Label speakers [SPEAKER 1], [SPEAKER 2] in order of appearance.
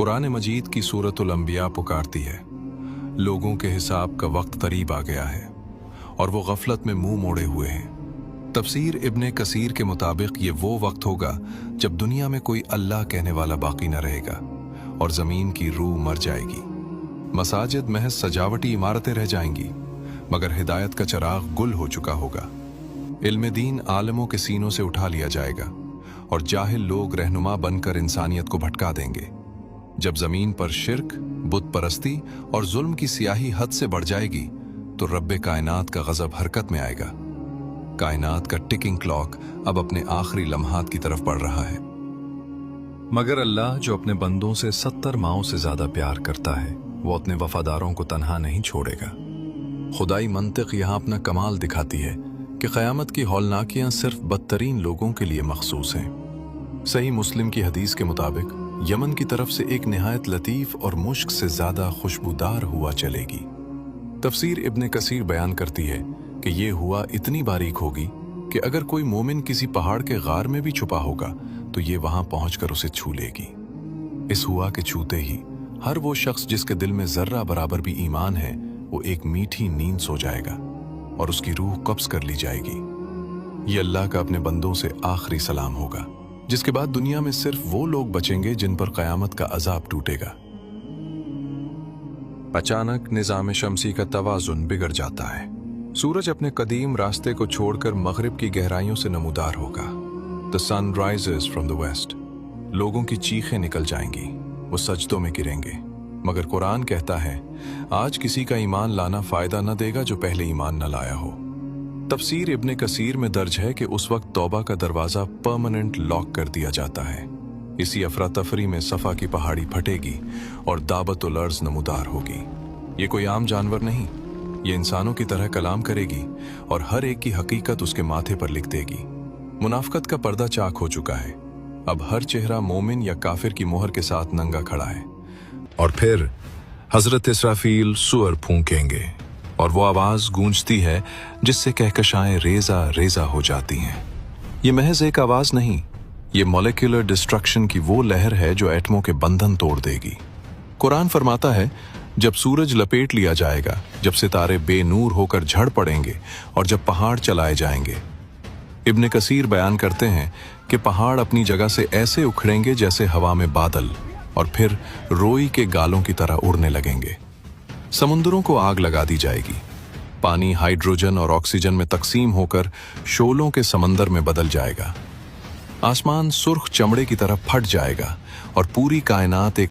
[SPEAKER 1] कुरान मजीद की सूरतुल अंबिया पुकारती है, लोगों के हिसाब का वक्त करीब आ गया है और वो गफलत में मुंह मोड़े हुए हैं। तफसीर इब्ने कसीर के मुताबिक ये वो वक्त होगा जब दुनिया में कोई अल्लाह कहने वाला बाकी न रहेगा और ज़मीन की रूह मर जाएगी। मसाजिद महज सजावटी इमारतें रह जाएंगी, मगर हिदायत का चिराग गुल हो चुका होगा। इल्म दीन आलमों के सीनों से उठा लिया जाएगा और जाहिल लोग रहनुमा बनकर इंसानियत को भटका देंगे। जब जमीन पर शिर्क, बुत परस्ती और जुल्म की स्याही हद से बढ़ जाएगी तो रब्बे कायनात का गजब हरकत में आएगा। कायनात का टिकिंग क्लॉक अब अपने आखिरी लम्हात की तरफ बढ़ रहा है। मगर अल्लाह जो अपने बंदों से 70 माओं से ज्यादा प्यार करता है, वो अपने वफादारों को तन्हा नहीं छोड़ेगा। खुदाई मंतिक यहाँ अपना कमाल दिखाती है कि क़यामत की हौलनाकियां सिर्फ बदतरीन लोगों के लिए मखसूस हैं। सही मुस्लिम की हदीस के मुताबिक यमन की तरफ से एक निहायत लतीफ़ और मुश्क से ज़्यादा खुशबूदार हुआ चलेगी। तफसीर इब्ने कसीर बयान करती है कि ये हुआ इतनी बारीक होगी कि अगर कोई मोमिन किसी पहाड़ के गार में भी छुपा होगा तो ये वहां पहुंचकर उसे छू लेगी। इस हुआ के छूते ही हर वो शख्स जिसके दिल में जर्रा बराबर भी ईमान है, वो एक मीठी नींद सो जाएगा और उसकी रूह कब्ज कर ली जाएगी। ये अल्लाह का अपने बंदों से आखिरी सलाम होगा, जिसके बाद दुनिया में सिर्फ वो लोग बचेंगे जिन पर क़यामत का अजाब टूटेगा। अचानक निज़ाम शमसी का तवाज़ुन बिगड़ जाता है। सूरज अपने कदीम रास्ते को छोड़कर मगरिब की गहराइयों से नमूदार होगा। The sun rises from the west. लोगों की चीखें निकल जाएंगी, वो सजदों में गिरेंगे। मगर कुरान कहता है, आज किसी का ईमान लाना फायदा न देगा जो पहले ईमान न लाया हो। तफसीर इब्ने कसीर में दर्ज है कि उस वक्त तौबा का दरवाज़ा परमानेंट लॉक कर दिया जाता है। इसी अफरा तफरी में सफ़ा की पहाड़ी फटेगी और दाबतुल अर्ज़ नमूदार होगी। ये कोई आम जानवर नहीं, ये इंसानों की तरह कलाम करेगी और हर एक की हकीकत उसके माथे पर लिख देगी। मुनाफ़िक़त का पर्दा चाक हो चुका है। अब हर चेहरा मोमिन या काफिर की मोहर के साथ नंगा खड़ा है। और फिर हज़रत इसराफील सूअर फूंकेंगे और वो आवाज़ गूंजती है जिससे कहकशाएं रेजा रेजा हो जाती हैं। ये महज एक आवाज़ नहीं, ये मॉलिक्यूलर डिस्ट्रक्शन की वो लहर है जो एटमों के बंधन तोड़ देगी। कुरान फरमाता है, जब सूरज लपेट लिया जाएगा, जब सितारे बेनूर होकर झड़ पड़ेंगे और जब पहाड़ चलाए जाएंगे। इब्ने कसीर बयान करते हैं कि पहाड़ अपनी जगह से ऐसे उखड़ेंगे जैसे हवा में बादल और फिर रोई के गालों की तरह उड़ने लगेंगे। समुद्रों को आग लगा दी जाएगी। पानी हाइड्रोजन और ऑक्सीजन में तकसीम होकर शोलों के समंदर में बदल जाएगा। आसमान सुर्ख चमड़े की तरह फट जाएगा और पूरी कायनात एक